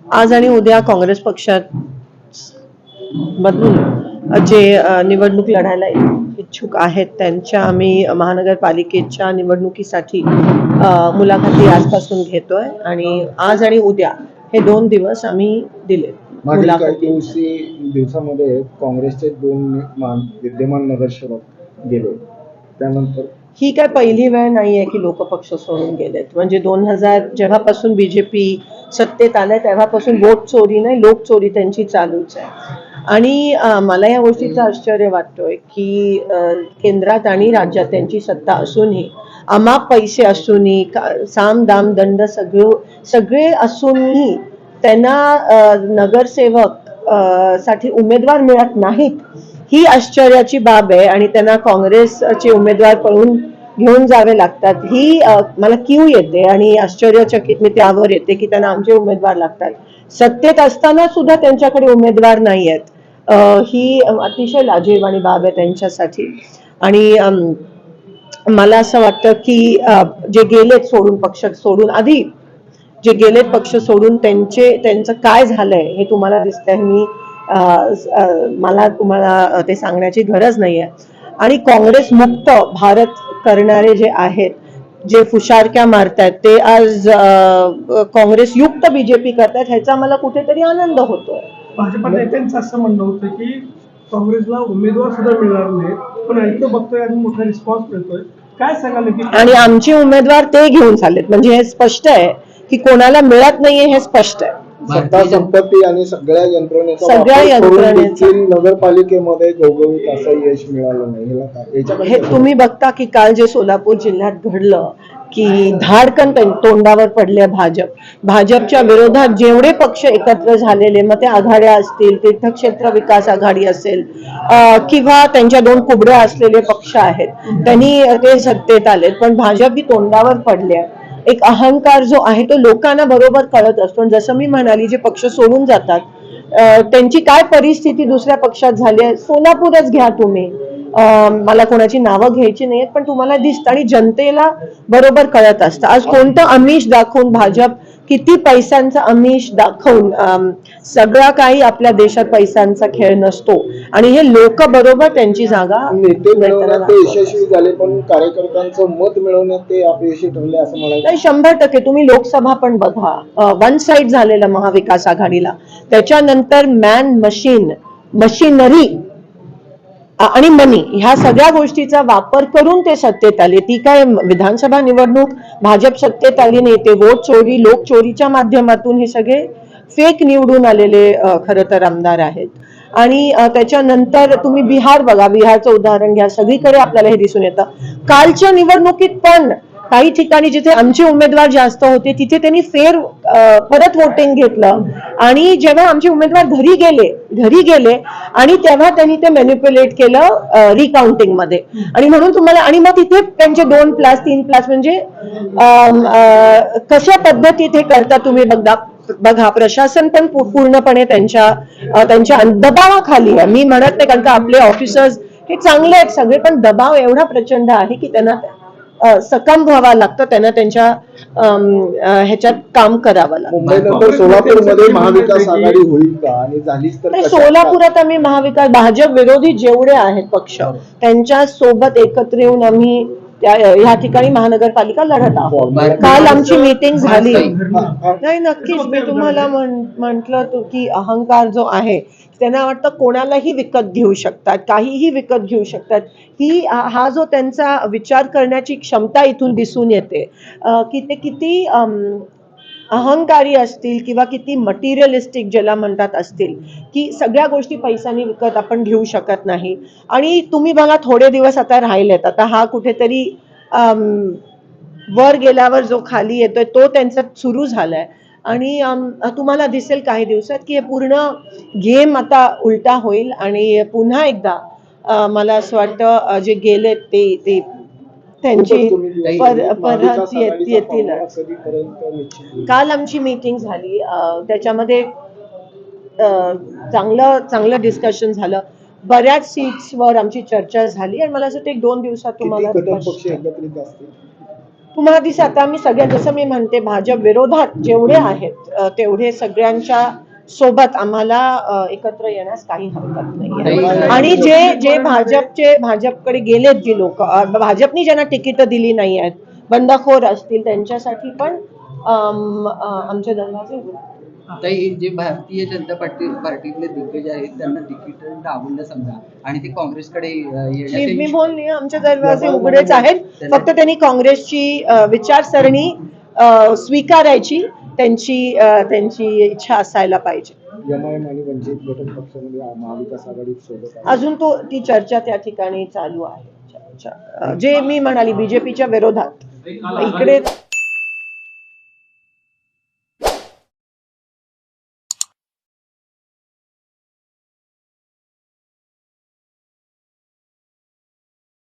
आज आणि उद्या काँग्रेस पक्षात मधून जे निवडणूक लढायला इच्छुक आहेत त्यांच्या आम्ही महानगरपालिकेच्या निवडणुकीसाठी मुलाखती आजपासून घेतोय आणि आज आणि उद्या हे 2 दिवस आम्ही दिले. मागील काही दिवसामध्ये काँग्रेसचे 2 विद्यमान नगरसेवक गेले, त्यानंतर ही काय पहिली वेळ नाहीये की लोक पक्ष सोडून गेलेत. म्हणजे 2000 जेव्हापासून बीजेपी सत्तेत आलंय तेव्हापासून वोट चोरी नाही, लोक चोरी त्यांची चालूच आहे. आणि मला या गोष्टीचं आश्चर्य वाटतोय की केंद्रात आणि राज्यात त्यांची सत्ता असूनही, अमाप पैसे असूनही, साम दाम दंड सगळे असूनही त्यांना नगरसेवक साठी उमेदवार मिळत नाहीत, ही आश्चर्याची बाब आहे. आणि त्यांना काँग्रेसचे उमेदवार पळून घेऊन जावे लागतात, ही मला कीव येते आणि आश्चर्यचकित मी त्यावर येते की त्यांना आमचे उमेदवार लागतात. सत्तेत असताना सुद्धा त्यांच्याकडे उमेदवार नाही आहेत. ही अतिशय लाजिरवाणी बाब आहे त्यांच्यासाठी. आणि मला असं वाटतं की जे गेलेत सोडून, पक्ष सोडून, आधी जे गेलेत पक्ष सोडून, त्यांचं काय झालंय हे तुम्हाला दिसतंय. मला तुम्हाला ते सांगण्याची गरज नाहीये. आणि काँग्रेस मुक्त भारत करणारे जे आहेत, जे फुशारक्या मारतात, ते आज काँग्रेस युक्त बीजेपी करतात, ह्याचा मला कुठेतरी आनंद होतोय. भाजपा नेत्यांचं असं म्हणणं होतं की काँग्रेसला उमेदवार सुद्धा मिळणार नाही, पण इथं बघतोय आणि मोठा रिस्पॉन्स मिळतोय. काय सांगाल की आणि आमचे उमेदवार ते घेऊन चाललेत, म्हणजे हे स्पष्ट आहे की कोणाला मिळत नाहीये, हे स्पष्ट आहे. सत्ता संपत्ती आणि सगळ्या यंत्रणेचा नगरपालिकेमध्ये घवघवीत असं यश मिळालं नाही. हे तुम्ही बघता की काल जे सोलापूर जिल्ह्यात घडलं की धाडकन तोंडावर पडले भाजपच्या विरोधात जेवढे पक्ष एकत्र झालेले, मग ते आघाड्या असतील, तीर्थक्षेत्र विकास आघाडी असेल किंवा त्यांच्या 2 कुबड्या असलेले पक्ष आहेत, त्यांनी ते सत्तेत आलेत, पण भाजप ही तोंडावर पडले. एक अहंकार जो आहे तो लोकांना बरोबर कळत असतो. जसं मी म्हणाली, जे पक्ष सोडून जातात त्यांची काय परिस्थिती दुसऱ्या पक्षात झाली आहे, सोलापूरच घ्या तुम्ही. मला कोणाची नावं घ्यायची नाहीत, पण तुम्हाला दिसतं आणि जनतेला बरोबर कळत असतं. आज कोणतं आमिष दाखवून भाजप, किती पैशांचा आमिष दाखवून, सगळा काही आपल्या देशात पैशांचा खेळ नसतो आणि हे लोक बरोबर त्यांची जागा नेते मिळवण्यात ते यशस्वी झाले, पण कार्यकर्त्यांचं मत मिळवण्यात ते अपयशी ठरले असं म्हणायचं. 100% तुम्ही लोकसभा पण बघा, वन साइड झालेलं महाविकास आघाडीला. त्याच्यानंतर मशिनरी आणि मनी, ह्या सगळ्या गोष्टीचा वापर करून ते सत्तेत आले. ती काय विधानसभा निवडणूक भाजप सत्तेत आली नाही, ते वोट चोरी, लोक चोरीच्या माध्यमातून हे सगळे फेक निवडून आलेले खरं तर आमदार आहेत. आणि त्याच्यानंतर तुम्ही बिहार बघा, बिहारचं उदाहरण घ्या, सगळीकडे आपल्याला हे दिसून येतं. कालच्या निवडणुकीत पण काही ठिकाणी जिथे आमचे उमेदवार जास्त होते तिथे त्यांनी परत वोटिंग घेतलं आणि जेव्हा आमचे उमेदवार घरी गेले आणि तेव्हा त्यांनी ते मॅनिप्युलेट केलं रिकाउंटिंग मध्ये. आणि म्हणून तुम्हाला, आणि मग तिथे त्यांचे 2+, 3+, म्हणजे कशा पद्धतीत हे करता तुम्ही बघा. प्रशासन पण पूर्णपणे त्यांच्या दबावाखाली आहे. मी म्हणत नाही, कारण का आपले ऑफिसर्स हे चांगले आहेत सगळे, पण दबाव एवढा प्रचंड आहे की त्यांना सकम व्हावा लागतं, त्यांना त्यांच्या ह्याच्यात काम करावं लागतं. मुंबईनंतर सोलापूरमध्ये महाविकास आघाडी होईल का, आणि झालीच तर सोलापुरात आम्ही भाजप विरोधी जेवढे आहेत पक्ष, त्यांच्या सोबत एकत्र येऊन आम्ही ह्या ठिकाणी महानगरपालिका लढत आहोत. काल आमची मीटिंग झाली. नाही, नक्कीच मी तुम्हाला म्हटलं की अहंकार जो आहे, त्यांना वाटतं कोणालाही विकत घेऊ शकतात, काहीही विकत घेऊ शकतात. हा जो त्यांचा विचार करण्याची क्षमता इथून दिसून येते की ते किती अहंकारी असतील किंवा किती मटेरियलिस्टिक ज्याला म्हणतात असतील, की सगळ्या गोष्टी पैशाने विकत आपण घेऊ शकत नाही. आणि तुम्ही बघा, थोडे दिवस आता राहिलेत, आता हा कुठेतरी वर गेल्यावर जो खाली येतोय तो त्यांचा सुरू झालाय. आणि तुम्हाला दिसेल काही दिवसात की हे पूर्ण गेम आता उलटा होईल आणि पुन्हा एकदा मला असं वाटतं जे गेले ते त्यांची परत येतील. काल आमची मीटिंग झाली, त्याच्यामध्ये चांगलं डिस्कशन झालं. बऱ्याच सीट्सवर आमची चर्चा झाली आणि मला असं वाटतं 1-2 दिवसात तुम्हाला तुम्हाला दिसत आता आम्ही सगळ्या, जसं मी म्हणते भाजप विरोधात जेवढे आहेत तेवढे सगळ्यांच्या सोबत आम्हाला एकत्र येण्यास काही हरकत नाही. आणि जे भाजपकडे गेलेत जी लोक, भाजपनी ज्यांना तिकीट दिली नाही आहेत, बंडखोर असतील, त्यांच्यासाठी पण आमचे दरवाजे उघडे. आता हे जे भारतीय जनता पार्टीतले दिग्गज आहेत त्यांना तिकीट डावललं समजा आणि ते काँग्रेसकडे मी बोलली आमचे दरवाजे उघडेच आहेत. फक्त त्यांनी काँग्रेसची विचारसरणी स्वीकारायची त्यांची इच्छा असायला पाहिजे. एमआयएम आणि वंचित घटक पक्षामध्ये महाविकास आघाडीत सोबत आहे. अजून ती चर्चा त्या ठिकाणी चालू आहे. जे मी म्हणाली बीजेपीच्या विरोधात इकडे